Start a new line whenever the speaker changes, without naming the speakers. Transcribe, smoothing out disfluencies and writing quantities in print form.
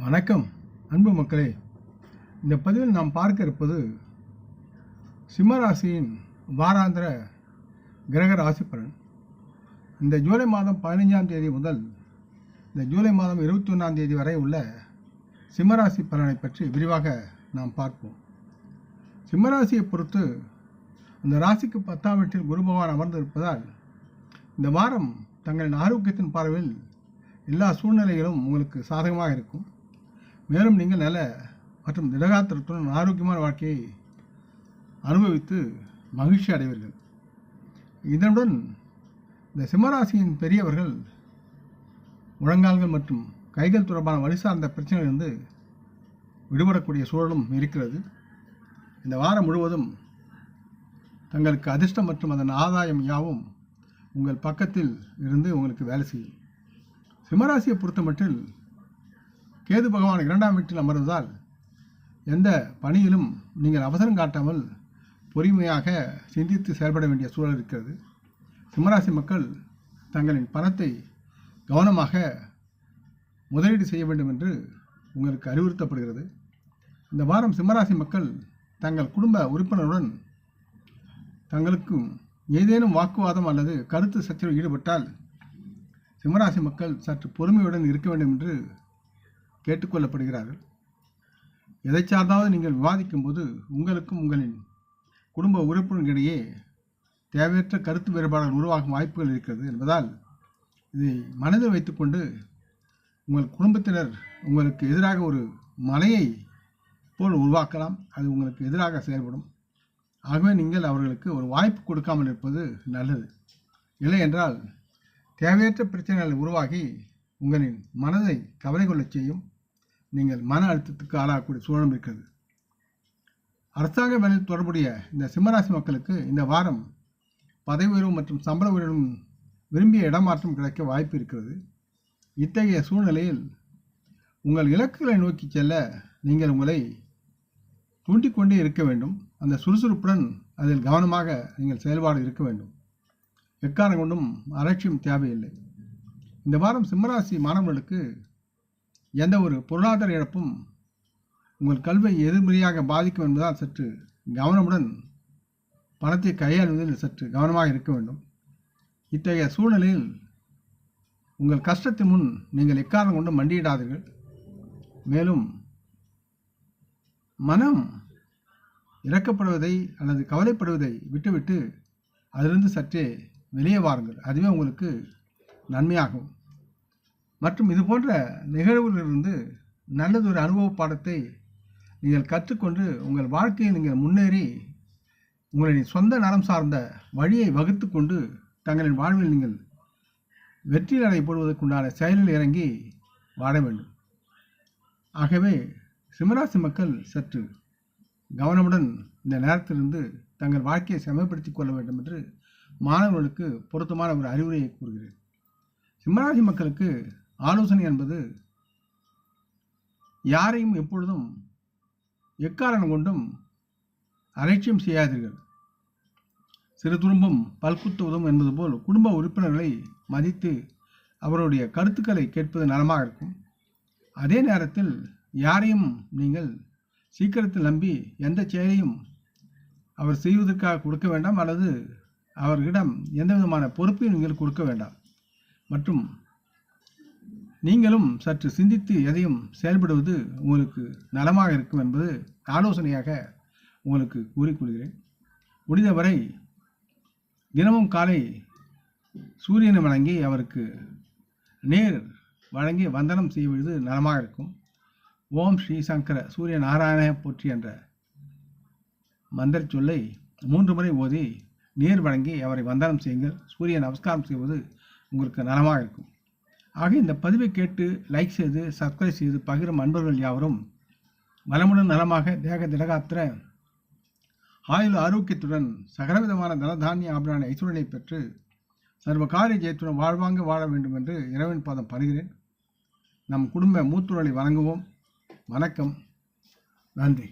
வணக்கம் அன்பு மக்களே. இந்த பதிவில் நாம் பார்க்க இருப்பது சிம்மராசியின் வாராந்திர கிரக ராசி பலன். இந்த ஜூலை மாதம் 15ஆம் தேதி முதல் இந்த ஜூலை மாதம் 21ஆம் தேதி வரை உள்ள சிம்மராசி பலனை பற்றி விரிவாக நாம் பார்ப்போம். சிம்மராசியை பொறுத்து இந்த ராசிக்கு 10ஆம் வீட்டில் குரு பகவான் அமர்ந்திருப்பதால் இந்த வாரம் தங்களின் ஆரோக்கியத்தின் பார்வையில் எல்லா சூழ்நிலைகளும் உங்களுக்கு சாதகமாக இருக்கும். மேலும் நீங்கள் நல்ல மற்றும் திடகாத்திரத்துடன் ஆரோக்கியமான வாழ்க்கையை அனுபவித்து மகிழ்ச்சி அடைவீர்கள். இதனுடன் இந்த சிம்மராசியின் பெரியவர்கள் முழங்கால்கள் மற்றும் கைகள் தொடர்பான வழி சார்ந்த பிரச்சனைகளிலிருந்து விடுபடக்கூடிய சூழலும் இருக்கிறது. இந்த வாரம் முழுவதும் தங்களுக்கு அதிர்ஷ்டம் மற்றும் அதன் ஆதாயம் யாவும் உங்கள் பக்கத்தில் இருந்து உங்களுக்கு வேலை செய்யும். சிம்மராசியை பொறுத்தமட்டில் கேது பகவான் 2ஆம் வீட்டில் அமர்வதால் எந்த பணியிலும் நீங்கள் அவசரம் காட்டாமல் பொறுமையாக சிந்தித்து செயல்பட வேண்டிய சூழல் இருக்கிறது. சிம்மராசி மக்கள் தங்களின் பணத்தை கவனமாக முதலீடு செய்ய வேண்டும் என்று உங்களுக்கு அறிவுறுத்தப்படுகிறது. இந்த வாரம் சிம்மராசி மக்கள் தங்கள் குடும்ப உறுப்பினருடன் தங்களுக்கும் ஏதேனும் வாக்குவாதம் அல்லது கருத்து சர்ச்சையில் ஈடுபட்டால் சிம்மராசி மக்கள் சற்று பொறுமையுடன் இருக்க வேண்டும் என்று கேட்டுக்கொள்ளப்படுகிறார்கள். எதை சார்ந்தாவது நீங்கள் விவாதிக்கும் போது உங்களுக்கும் உங்களின் குடும்ப உறுப்பினர்களிடையே தேவையற்ற கருத்து வேறுபாடுகள் உருவாகும் வாய்ப்புகள் இருக்கிறது என்பதால் இதை மனதில் வைத்துக்கொண்டு உங்கள் குடும்பத்தினர் உங்களுக்கு எதிராக ஒரு மலையை போல் உருவாக்கலாம். அது உங்களுக்கு எதிராக செயல்படும். ஆகவே நீங்கள் அவர்களுக்கு ஒரு வாய்ப்பு கொடுக்காமல் இருப்பது நல்லது. இல்லை என்றால் தேவையற்ற பிரச்சனைகள் உருவாகி உங்களின் மனதை கவலை கொள்ளச் செய்யும். நீங்கள் மன அழுத்தத்துக்கு ஆளாகக்கூடிய சூழலும் இருக்கிறது. அரசாங்க வேலையில் தொடர்புடைய இந்த சிம்மராசி மக்களுக்கு இந்த வாரம் பதவி உயர்வு மற்றும் சம்பள உயர்வும் விரும்பிய இடமாற்றம் கிடைக்க வாய்ப்பு இருக்கிறது. இத்தகைய சூழ்நிலையில் உங்கள் இலக்குகளை நோக்கி செல்ல நீங்கள் உங்களை தூண்டிக்கொண்டே இருக்க வேண்டும். அந்த சுறுசுறுப்புடன் அதில் கவனமாக நீங்கள் செயல்பாடு இருக்க வேண்டும். எக்காரணம் கொண்டும் அலட்சியம் தேவையில்லை. இந்த வாரம் சிம்மராசி மாணவர்களுக்கு எந்த ஒரு பொருளாதார இழப்பும் உங்கள் கல்வியை எதிர்மறையாக பாதிக்கும் என்பதால் சற்று கவனமுடன் பணத்தை கையாளுவதில் சற்று கவனமாக இருக்க வேண்டும். இத்தகைய சூழ்நிலையில் உங்கள் கஷ்டத்தின் முன் நீங்கள் எக்காரணம் கொண்டும் மண்டியிடாதீர்கள். மேலும் மனம் இறக்கப்படுவதை அல்லது கவலைப்படுவதை விட்டுவிட்டு அதிலிருந்து சற்றே வெளியே வாருங்கள். அதுவே உங்களுக்கு நன்மையாகும். மற்றும் இது போன்ற நிகழ்வுகளிலிருந்து நல்லதொரு அனுபவ பாடத்தை நீங்கள் கற்றுக்கொண்டு உங்கள் வாழ்க்கையில் நீங்கள் முன்னேறி உங்களின் சொந்த நலம் சார்ந்த வழியை வகுத்து கொண்டு தங்களின் வாழ்வில் நீங்கள் வெற்றி நடைபெறுவதற்குண்டான செயலில் இறங்கி வாழ வேண்டும். ஆகவே சிம்மராசி மக்கள் சற்று கவனமுடன் இந்த நேரத்திலிருந்து தங்கள் வாழ்க்கையை செம்மைப்படுத்திக் கொள்ள வேண்டும் என்று மாணவர்களுக்கு பொருத்தமான ஒரு அறிவுரையை கூறுகிறேன். சிம்மராசி மக்களுக்கு ஆலோசனை என்பது யாரையும் எப்பொழுதும் எக்காரணம் கொண்டும் அலட்சியம் செய்யாதீர்கள். சிறு துரும்பும் பல்குத்து உதவும் என்பது போல் குடும்ப உறுப்பினர்களை மதித்து அவருடைய கருத்துக்களை கேட்பது நலமாக இருக்கும். அதே நேரத்தில் யாரையும் நீங்கள் சீக்கிரத்தில் நம்பி எந்த செயலையும் அவர் செய்வதற்காக கொடுக்க வேண்டாம் அல்லது அவர்களிடம் எந்த விதமான பொறுப்பையும் நீங்கள் கொடுக்க வேண்டாம். மற்றும் நீங்களும் சற்று சிந்தித்து எதையும் செயல்படுவது உங்களுக்கு நலமாக இருக்கும் என்பது ஆலோசனையாக உங்களுக்கு கூறிக்கொள்கிறேன். முடிந்தவரை தினமும் காலை சூரியனை வணங்கி அவருக்கு நேர் வழங்கி வந்தனம் செய்வது நலமாக இருக்கும். ஓம் ஸ்ரீ சங்கர சூரிய நாராயண போற்றி என்ற மந்திர சொல்லை 3 முறை ஓதி நேர் வழங்கி அவரை வந்தனம் செய்யுங்கள். சூரிய நமஸ்காரம் செய்வது உங்களுக்கு நலமாக இருக்கும். ஆக இந்த பதிவை கேட்டு லைக் செய்து சப்ஸ்கிரைப் செய்து பகிரும் அன்பர்கள் யாவரும் வளமுடன் நலமாக தேக திடகாத்திர ஆயுள் ஆரோக்கியத்துடன் சகலவிதமான தனதானிய ஆபரண ஐஸ்வரனை பெற்று சர்வ காரிய ஜெயத்துடன் வாழ்வாங்க வாழ வேண்டும் என்று இறைவன் பாதம் பணிகிறேன். நம் குடும்ப மூத்தோர்களை வணங்குவோம். வணக்கம். நன்றி.